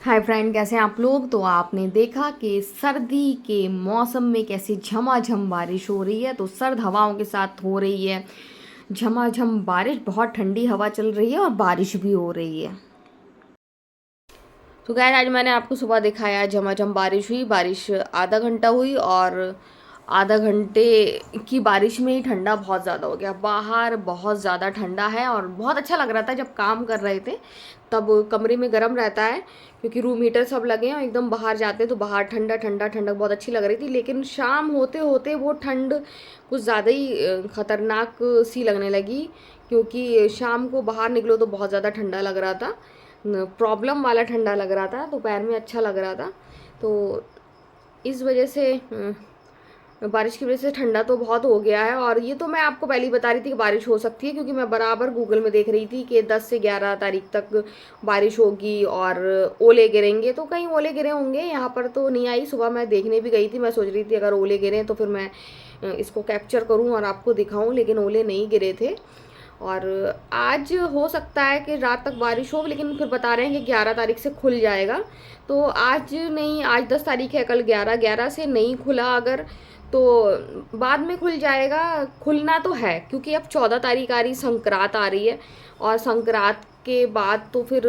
Hi friend, कैसे हैं आप लोग। तो आपने देखा कि सर्दी के मौसम में कैसी झमाझम बारिश हो रही है। तो सर्द हवाओं के साथ हो रही है झमाझम बारिश। बहुत ठंडी हवा चल रही है और बारिश भी हो रही है। तो गाइस, आज मैंने आपको सुबह दिखाया झमाझम बारिश हुई। बारिश आधा घंटा हुई और आधा घंटे की बारिश में ही ठंडा बहुत ज़्यादा हो गया। बाहर बहुत ज़्यादा ठंडा है और बहुत अच्छा लग रहा था जब काम कर रहे थे। तब कमरे में गर्म रहता है क्योंकि रूम हीटर सब लगे हैं और एकदम बाहर जाते तो बाहर ठंडा ठंडा ठंडक बहुत अच्छी लग रही थी। लेकिन शाम होते होते वो ठंड कुछ ज़्यादा ही ख़तरनाक सी लगने लगी, क्योंकि शाम को बाहर निकलो तो बहुत ज़्यादा ठंडा लग रहा था। प्रॉब्लम वाला ठंडा लग रहा था। दोपहर में अच्छा लग रहा था। तो इस वजह से बारिश की वजह से ठंडा तो बहुत हो गया है। और ये तो मैं आपको पहले ही बता रही थी कि बारिश हो सकती है, क्योंकि मैं बराबर गूगल में देख रही थी कि 10 से 11 तारीख तक बारिश होगी और ओले गिरेंगे। तो कहीं ओले गिरे होंगे, यहाँ पर तो नहीं आई। सुबह मैं देखने भी गई थी, मैं सोच रही थी अगर ओले गिरे तो फिर मैं इसको कैप्चर करूँ और आपको दिखाऊँ, लेकिन ओले नहीं गिरे थे। और आज हो सकता है कि रात तक बारिश हो, लेकिन फिर बता रहे हैं कि 11 तारीख से खुल जाएगा। तो आज नहीं, आज 10 तारीख है, कल 11 से नहीं खुला अगर, तो बाद में खुल जाएगा। खुलना तो है क्योंकि अब 14 तारीख आ रही, संक्रांत आ रही है। और संक्रांत के बाद तो फिर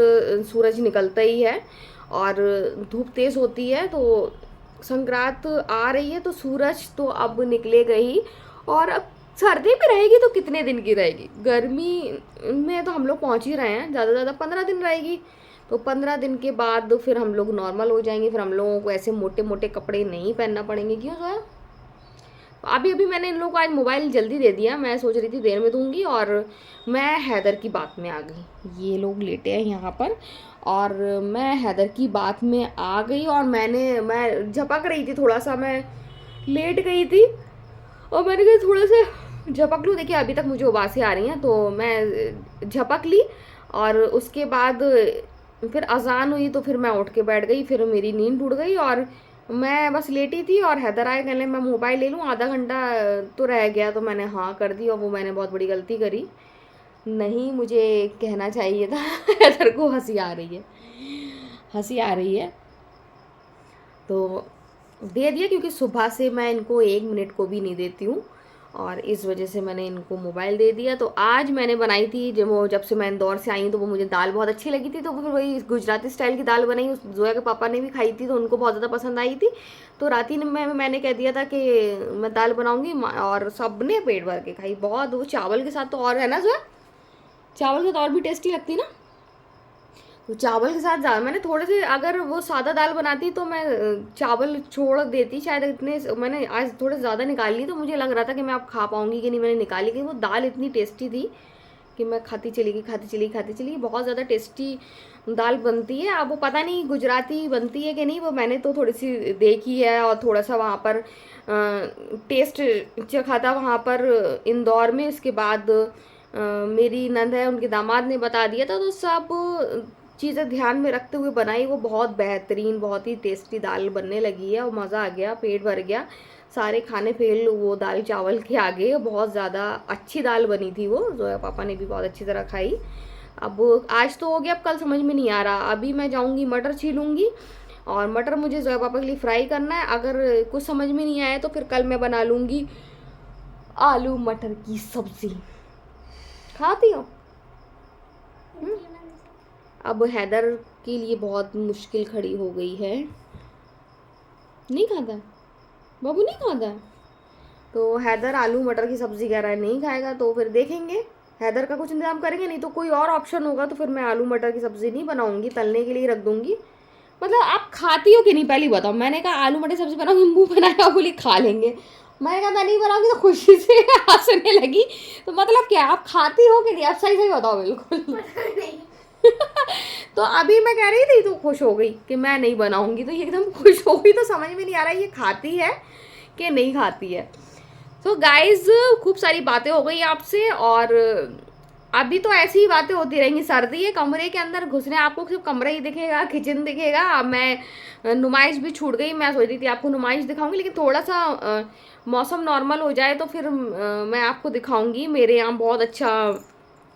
सूरज निकलता ही है और धूप तेज़ होती है। तो संक्रांत आ रही है तो सूरज तो अब निकलेगा ही। और अब सर्दी भी रहेगी तो कितने दिन की रहेगी। गर्मी में तो हम लोग पहुंच ही रहे हैं, ज़्यादा से ज़्यादा 15 दिन रहेगी। तो 15 दिन के बाद फिर हम लोग नॉर्मल हो जाएंगे। फिर हम लोगों को ऐसे मोटे मोटे कपड़े नहीं पहनना पड़ेंगे। क्यों जो है, अभी अभी मैंने इन लोगों को आज मोबाइल जल्दी दे दिया। मैं सोच रही थी देर में दूंगी और मैं हैदर की बात में आ गई। ये लोग लेटे हैं यहाँ पर और मैं हैदर की बात में आ गई। और मैं झपक रही थी थोड़ा सा, मैं लेट गई थी और मैंने कहा थोड़ा सा झपक लूँ। देखिए अभी तक मुझे उबासी आ रही हैं तो मैं झपक ली। और उसके बाद फिर अजान हुई तो फिर मैं उठ के बैठ गई। फिर मेरी नींद टूट गई और मैं बस लेटी थी और हैदर आए, कहने मैं मोबाइल ले लूँ, आधा घंटा तो रह गया। तो मैंने हाँ कर दी और वो मैंने बहुत बड़ी गलती करी। नहीं, मुझे कहना चाहिए था। हैदर को हंसी आ रही है, हंसी आ रही है तो दे दिया, क्योंकि सुबह से मैं इनको 1 मिनट को भी नहीं देती हूँ और इस वजह से मैंने इनको मोबाइल दे दिया। तो आज मैंने बनाई थी, जब से मैं इंदौर से आई हूँ तो वो मुझे दाल बहुत अच्छी लगी थी। तो फिर वही गुजराती स्टाइल की दाल बनाई। उस जोया के पापा ने भी खाई थी तो उनको बहुत ज़्यादा पसंद आई थी। तो रात ही में मैंने कह दिया था कि मैं दाल बनाऊँगी और सब ने पेट भर के खाई। बहुत, वो चावल के साथ तो और है ना जोया, चावल के साथ और भी टेस्टी लगती ना। तो चावल के साथ ज़्यादा मैंने थोड़े से, अगर वो सादा दाल बनाती तो मैं चावल छोड़ देती शायद। इतने मैंने आज थोड़े ज़्यादा निकाल ली तो मुझे लग रहा था कि मैं अब खा पाऊँगी कि नहीं। मैंने निकाली कि वो दाल इतनी टेस्टी थी कि मैं खाती चली गई, खाती चली गई, खाती चली गई। बहुत ज़्यादा टेस्टी दाल बनती है। अब वो पता नहीं गुजराती बनती है कि नहीं, वो मैंने तो थोड़ी सी देखी है और थोड़ा सा वहाँ पर टेस्ट चखा था वहाँ पर इंदौर में। इसके बाद मेरी नंद है, उनके दामाद ने बता दिया था। तो सब चीज़ें ध्यान में रखते हुए बनाई। वो बहुत बेहतरीन, बहुत ही टेस्टी दाल बनने लगी है और मज़ा आ गया, पेट भर गया। सारे खाने फेल वो दाल चावल के आगे। बहुत ज़्यादा अच्छी दाल बनी थी वो, जोया पापा ने भी बहुत अच्छी तरह खाई। अब आज तो हो गया, अब कल समझ में नहीं आ रहा। अभी मैं जाऊंगी मटर छीलूंगी और मटर मुझे जोया पापा के लिए फ्राई करना है। अगर कुछ समझ में नहीं आया तो फिर कल मैं बना लूँगी आलू मटर की सब्ज़ी। खाती हो? अब हैदर के लिए बहुत मुश्किल खड़ी हो गई है। नहीं खाता है बाबू, नहीं खाता है। तो हैदर आलू मटर की सब्ज़ी कह रहा है नहीं खाएगा। तो फिर देखेंगे, हैदर का कुछ इंतजाम करेंगे। नहीं तो कोई और ऑप्शन होगा तो फिर मैं आलू मटर की सब्ज़ी नहीं बनाऊंगी, तलने के लिए रख दूंगी। मतलब आप खाती हो कि नहीं पहले बताओ। मैंने कहा आलू मटर की सब्ज़ी बनाऊंगी, मुँह बनाया, बोली खा लेंगे। मैंने कहा मैं नहीं बनाऊंगी तो खुशी से हंसने लगी। तो मतलब क्या, आप खाती हो कि नहीं, आप सही सही बताओ बिल्कुल। तो अभी मैं कह रही थी तो खुश हो गई कि मैं नहीं बनाऊंगी, तो ये एकदम खुश हो गई। तो समझ में नहीं आ रहा है ये खाती है कि नहीं खाती है। तो गाइज, खूब सारी बातें हो गई आपसे और अभी तो ऐसी ही बातें होती रहेंगी। सर्दी है, कमरे के अंदर घुसने आपको सिर्फ कमरा ही दिखेगा, किचन दिखेगा। अब मैं नुमाइश भी छूट गई। मैं सोच रही थी आपको नुमाइश दिखाऊंगी, लेकिन थोड़ा सा मौसम नॉर्मल हो जाए तो फिर मैं आपको दिखाऊंगी। मेरे यहाँ बहुत अच्छा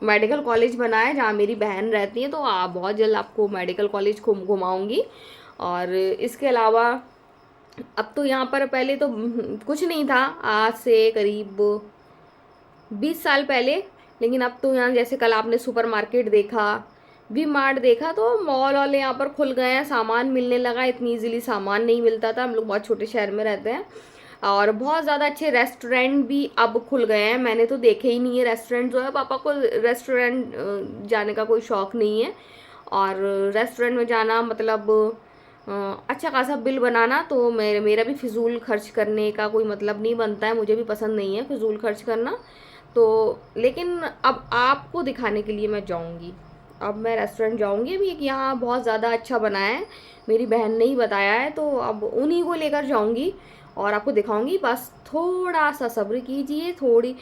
मेडिकल कॉलेज बना है जहाँ मेरी बहन रहती है, तो आप बहुत जल्द आपको मेडिकल कॉलेज घुमाऊँगी। और इसके अलावा अब तो यहाँ पर, पहले तो कुछ नहीं था, आज से करीब 20 साल पहले, लेकिन अब तो यहाँ जैसे कल आपने सुपर मार्केट देखा, वी मार्ट देखा, तो मॉल वाले यहाँ पर खुल गए हैं, सामान मिलने लगा। इतनी इजीली सामान नहीं मिलता था, हम लोग बहुत छोटे शहर में रहते हैं। और बहुत ज़्यादा अच्छे रेस्टोरेंट भी अब खुल गए हैं, मैंने तो देखे ही नहीं है रेस्टोरेंट जो है। पापा को रेस्टोरेंट जाने का कोई शौक़ नहीं है, और रेस्टोरेंट में जाना मतलब अच्छा खासा बिल बनाना, तो मेरा भी फिजूल खर्च करने का कोई मतलब नहीं बनता है, मुझे भी पसंद नहीं है फिजूल खर्च करना। तो लेकिन अब आपको दिखाने के लिए मैं जाऊंगी, अब मैं रेस्टोरेंट जाऊंगी। अभी एक यहाँ बहुत ज़्यादा अच्छा बना है, मेरी बहन ने ही बताया है, तो अब उन्हीं को लेकर जाऊंगी और आपको दिखाऊंगी। बस थोड़ा सा सब्र कीजिए, थोड़ी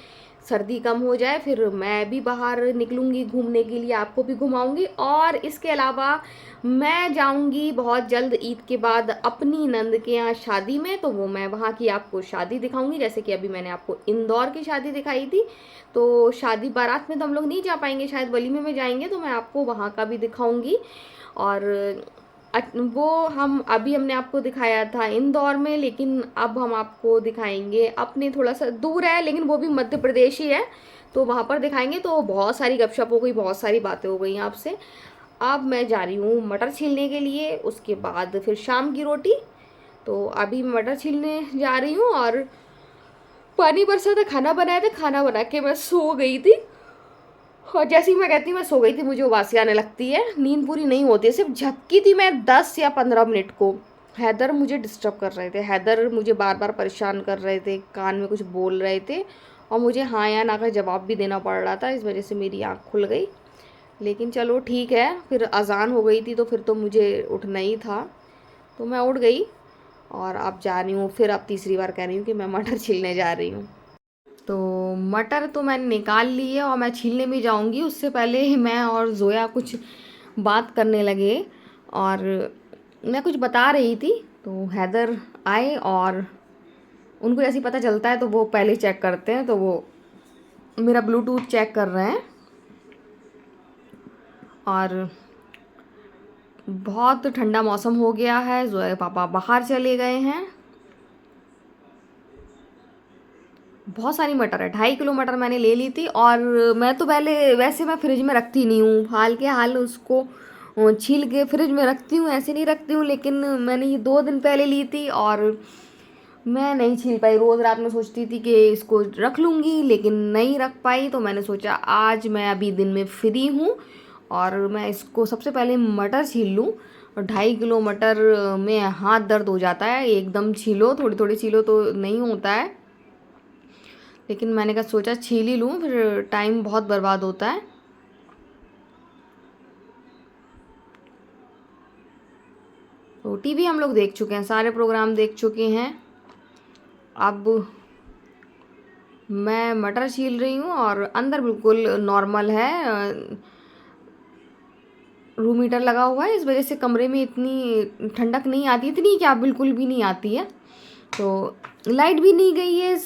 सर्दी कम हो जाए, फिर मैं भी बाहर निकलूंगी घूमने के लिए, आपको भी घुमाऊंगी। और इसके अलावा मैं जाऊंगी बहुत जल्द ईद के बाद अपनी नंद के यहाँ शादी में, तो वो मैं वहाँ की आपको शादी दिखाऊंगी। जैसे कि अभी मैंने आपको इंदौर की शादी दिखाई थी, तो शादी बारात में तो हम लोग नहीं जा पाएंगे, शायद वलीमे में जाएंगे, तो मैं आपको वहाँ का भी दिखाऊंगी। और वो हमने आपको दिखाया था इंदौर में, लेकिन अब हम आपको दिखाएंगे अपने, थोड़ा सा दूर है लेकिन वो भी मध्य प्रदेश ही है, तो वहाँ पर दिखाएंगे। तो बहुत सारी गपशप हो गई, बहुत सारी बातें हो गई आपसे। अब मैं जा रही हूँ मटर छीलने के लिए, उसके बाद फिर शाम की रोटी। तो अभी मैं मटर छीलने जा रही हूँ, और पानी बरसा था, खाना बनाया था, खाना बना के मैं सो गई थी। और जैसे ही मैं कहती हूँ मैं सो गई थी, मुझे उबासी आने लगती है, नींद पूरी नहीं होती है। सिर्फ झपकी थी मैं 10 या 15 मिनट को। हैदर मुझे डिस्टर्ब कर रहे थे, हैदर मुझे बार बार परेशान कर रहे थे, कान में कुछ बोल रहे थे, और मुझे हाँ या ना का जवाब भी देना पड़ रहा था, इस वजह से मेरी आँख खुल गई। लेकिन चलो ठीक है, फिर अजान हो गई थी, तो फिर तो मुझे उठना ही था, तो मैं उठ गई। और अब जा रही हूँ, फिर अब तीसरी बार कह रही हूँ कि मैं मटर छीलने जा रही हूँ। तो मटर तो मैंने निकाल ली है, और मैं छीलने भी जाऊंगी, उससे पहले ही मैं और जोया कुछ बात करने लगे, और मैं कुछ बता रही थी, तो हैदर आए, और उनको जैसे ही पता चलता है तो वो पहले चेक करते हैं, तो वो मेरा ब्लूटूथ चेक कर रहे हैं। और बहुत ठंडा मौसम हो गया है, जोया पापा बाहर चले गए हैं। बहुत सारी मटर है, 2.5 किलो मटर मैंने ले ली थी। और मैं तो पहले, वैसे मैं फ्रिज में रखती नहीं हूँ, हाल के हाल उसको छील के फ्रिज में रखती हूँ, ऐसे नहीं रखती हूँ। लेकिन मैंने ये 2 दिन पहले ली थी, और मैं नहीं छील पाई। रोज़ रात में सोचती थी कि इसको रख लूँगी, लेकिन नहीं रख पाई। तो मैंने सोचा आज मैं अभी दिन में फ्री हूँ, और मैं इसको सबसे पहले मटर छील लूँ। और 2.5 किलो मटर में हाथ दर्द हो जाता है, एकदम छीलो, थोड़ी थोड़ी छीलो तो नहीं होता है। लेकिन मैंने कहा सोचा छील ही लूँ, फिर टाइम बहुत बर्बाद होता है। तो टीवी हम लोग देख चुके हैं, सारे प्रोग्राम देख चुके हैं। अब मैं मटर छील रही हूँ, और अंदर बिल्कुल नॉर्मल है, रूम हीटर लगा हुआ है, इस वजह से कमरे में इतनी ठंडक नहीं आती, इतनी क्या बिल्कुल भी नहीं आती है। तो लाइट भी नहीं गई है इस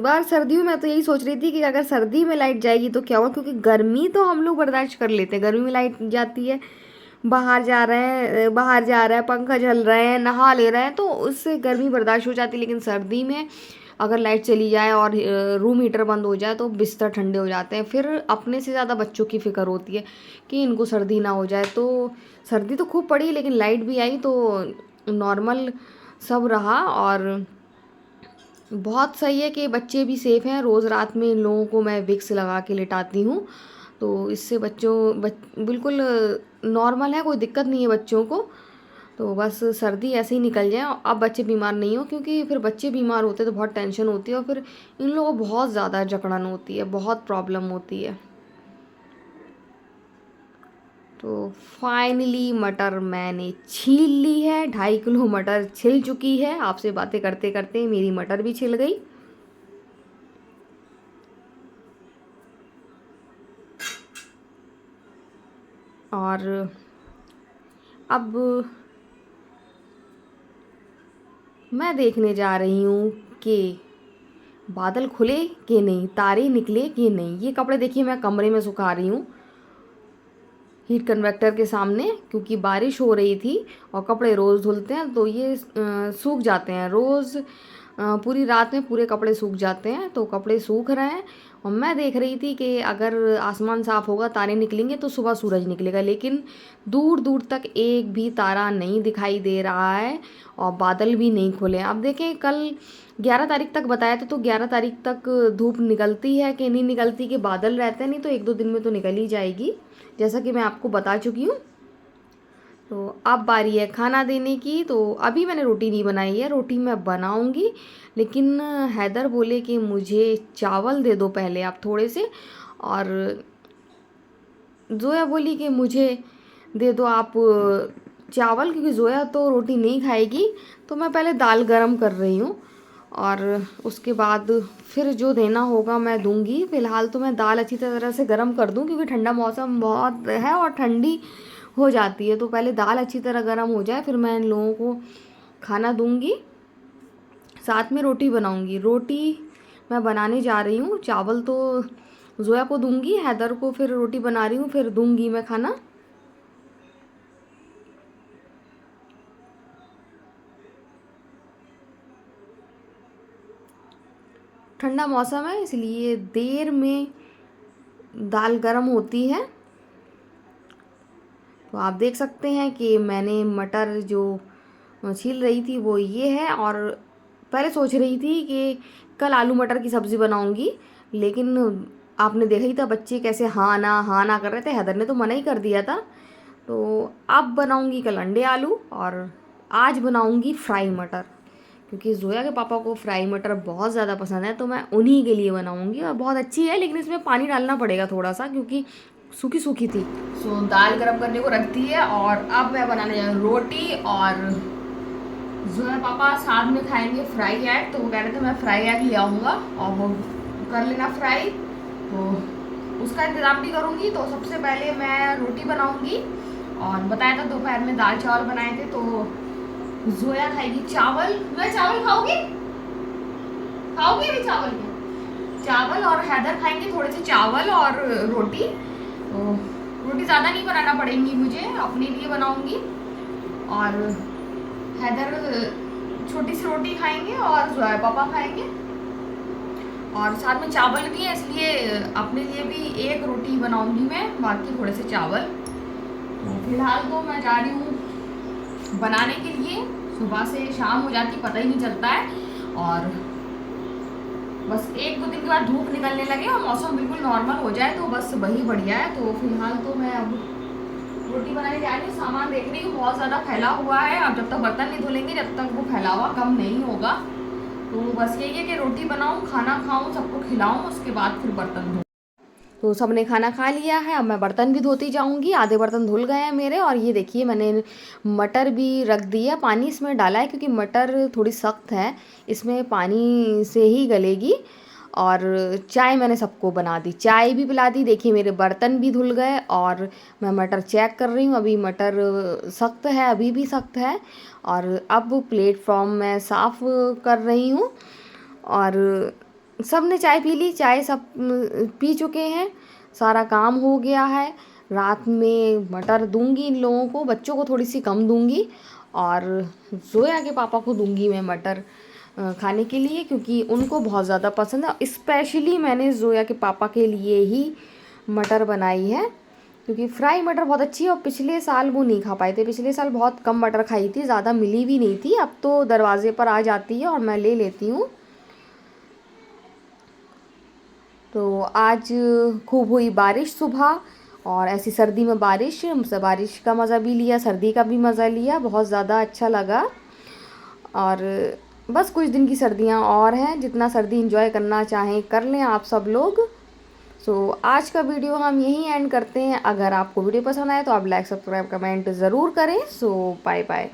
बार सर्दियों में। तो यही सोच रही थी कि अगर सर्दी में लाइट जाएगी तो क्या हुआ, क्योंकि गर्मी तो हम लोग बर्दाश्त कर लेते हैं, गर्मी में लाइट जाती है, बाहर जा रहे हैं, बाहर जा रहा है, पंखा चल रहे हैं, नहा ले रहे हैं, तो उससे गर्मी बर्दाश्त हो जाती है। लेकिन सर्दी में अगर लाइट चली जाए और रूम हीटर बंद हो जाए तो बिस्तर ठंडे हो जाते हैं। फिर अपने से ज़्यादा बच्चों की फ़िक्र होती है कि इनको सर्दी ना हो जाए। तो सर्दी तो खूब पड़ी, लेकिन लाइट भी आई, तो नॉर्मल सब रहा। और बहुत सही है कि बच्चे भी सेफ़ हैं। रोज़ रात में इन लोगों को मैं विक्स लगा के लिटाती हूँ, तो इससे बिल्कुल नॉर्मल है, कोई दिक्कत नहीं है बच्चों को। तो बस सर्दी ऐसे ही निकल जाए, अब बच्चे बीमार नहीं हो, क्योंकि फिर बच्चे बीमार होते हैं तो बहुत टेंशन होती है, और फिर इन लोगों को बहुत ज़्यादा जकड़न होती है, बहुत प्रॉब्लम होती है। तो फाइनली मटर मैंने छील ली है, 2.5 किलो मटर छिल चुकी है। आपसे बातें करते करते मेरी मटर भी छिल गई। और अब मैं देखने जा रही हूँ कि बादल खुले कि नहीं, तारे निकले कि नहीं। ये कपड़े देखिए मैं कमरे में सुखा रही हूँ हीट कन्वेक्टर के सामने, क्योंकि बारिश हो रही थी और कपड़े रोज़ धुलते हैं तो ये सूख जाते हैं रोज़। पूरी रात में पूरे कपड़े सूख जाते हैं, तो कपड़े सूख रहे हैं। और मैं देख रही थी कि अगर आसमान साफ़ होगा, तारे निकलेंगे तो सुबह सूरज निकलेगा, लेकिन दूर दूर तक एक भी तारा नहीं दिखाई दे रहा है और बादल भी नहीं खुले। अब देखें, कल 11 तारीख तक बताया था, तो 11 तारीख तक धूप निकलती है कि नहीं निकलती, कि बादल रहते हैं, नहीं तो 1-2 दिन में तो निकल ही जाएगी, जैसा कि मैं आपको बता चुकी हूँ। तो अब बारी है खाना देने की। तो अभी मैंने रोटी नहीं बनाई है, रोटी मैं बनाऊंगी, लेकिन हैदर बोले कि मुझे चावल दे दो पहले आप थोड़े से, और जोया बोली कि मुझे दे दो आप चावल, क्योंकि जोया तो रोटी नहीं खाएगी। तो मैं पहले दाल गरम कर रही हूँ और उसके बाद फिर जो देना होगा मैं दूंगी। फ़िलहाल तो मैं दाल अच्छी तरह से गरम कर दूँ, क्योंकि ठंडा मौसम बहुत है और ठंडी हो जाती है। तो पहले दाल अच्छी तरह गरम हो जाए, फिर मैं इन लोगों को खाना दूंगी, साथ में रोटी बनाऊंगी। रोटी मैं बनाने जा रही हूँ, चावल तो जोया को दूंगी, हैदर को फिर रोटी बना रही हूँ, फिर दूंगी मैं खाना। ठंडा मौसम है इसलिए देर में दाल गरम होती है। तो आप देख सकते हैं कि मैंने मटर जो छील रही थी वो ये है, और पहले सोच रही थी कि कल आलू मटर की सब्ज़ी बनाऊंगी, लेकिन आपने देखा ही था बच्चे कैसे हाँ ना कर रहे थे, हैदर ने तो मना ही कर दिया था। तो अब बनाऊंगी कल अंडे आलू, और आज बनाऊंगी फ्राई मटर, क्योंकि जोया के पापा को फ्राई मटर बहुत ज़्यादा पसंद है, तो मैं उन्हीं के लिए बनाऊंगी। और बहुत अच्छी है, लेकिन इसमें पानी डालना पड़ेगा थोड़ा सा, क्योंकि सूखी सूखी थी। सो दाल गरम करने को रख दी है, और अब मैं बनाने जा रही हूँ रोटी। और जोया पापा साथ में खाएंगे फ्राई एग, तो वो कह रहे थे मैं फ्राई एग ले आऊँगा और वो कर लेना फ्राई, तो उसका इंतज़ाम भी करूँगी। तो सबसे पहले मैं रोटी बनाऊँगी, और बताया था दोपहर में दाल चावल बनाए थे, तो जोया खाएगी चावल। मैं चावल खाओगी अभी चावल में चावल, और हैदर खाएंगे थोड़े से चावल और रोटी। तो रोटी ज़्यादा नहीं बनाना पड़ेगी मुझे, अपने लिए बनाऊंगी, और हैदर छोटी सी रोटी खाएंगे और जोया पापा खाएंगे, और साथ में चावल भी है, इसलिए अपने लिए भी एक रोटी बनाऊंगी मैं, बाकी थोड़े से चावल। तो फिलहाल तो मैं जा रही हूँ बनाने के लिए। सुबह से शाम हो जाती पता ही नहीं चलता है, और बस 1-2 दिन के बाद धूप निकलने लगे और मौसम बिल्कुल नॉर्मल हो जाए तो बस वही बढ़िया है। तो फिलहाल तो मैं अब रोटी बनाने जा रही हूँ। सामान देख रही हूँ बहुत ज़्यादा फैला हुआ है, अब जब तक बर्तन नहीं धुलेंगे जब तक वो फैलावा कम नहीं होगा। तो बस यही है कि रोटी बनाऊँ, खाना खाऊँ, सबको खिलाऊँ, उसके बाद फिर बर्तन धो। तो सबने खाना खा लिया है, अब मैं बर्तन भी धोती जाऊंगी। आधे बर्तन धुल गए हैं मेरे। और ये देखिए मैंने मटर भी रख दिया, पानी इसमें डाला है क्योंकि मटर थोड़ी सख्त है, इसमें पानी से ही गलेगी। और चाय मैंने सबको बना दी, चाय भी पिला दी। देखिए मेरे बर्तन भी धुल गए, और मैं मटर चेक कर रही हूँ, अभी मटर सख्त है, अभी भी सख्त है। और अब प्लेटफॉर्म मैं साफ़ कर रही हूँ, और सब ने चाय पी ली, चाय सब पी चुके हैं, सारा काम हो गया है। रात में मटर दूंगी इन लोगों को, बच्चों को थोड़ी सी कम दूंगी, और जोया के पापा को दूंगी मैं मटर खाने के लिए, क्योंकि उनको बहुत ज़्यादा पसंद है। स्पेशली मैंने जोया के पापा के लिए ही मटर बनाई है, क्योंकि फ्राई मटर बहुत अच्छी है, और पिछले साल वो नहीं खा पाए थे, पिछले साल बहुत कम मटर खाई थी, ज़्यादा मिली भी नहीं थी। अब तो दरवाजे पर आ जाती है और मैं ले लेती हूँ। तो आज खूब हुई बारिश सुबह, और ऐसी सर्दी में बारिश का मज़ा भी लिया, सर्दी का भी मज़ा लिया, बहुत ज़्यादा अच्छा लगा। और बस कुछ दिन की सर्दियाँ और हैं, जितना सर्दी एंजॉय करना चाहें कर लें आप सब लोग। सो आज का वीडियो हम यहीं एंड करते हैं। अगर आपको वीडियो पसंद आए तो आप लाइक, सब्सक्राइब, कमेंट ज़रूर करें। सो बाय बाय।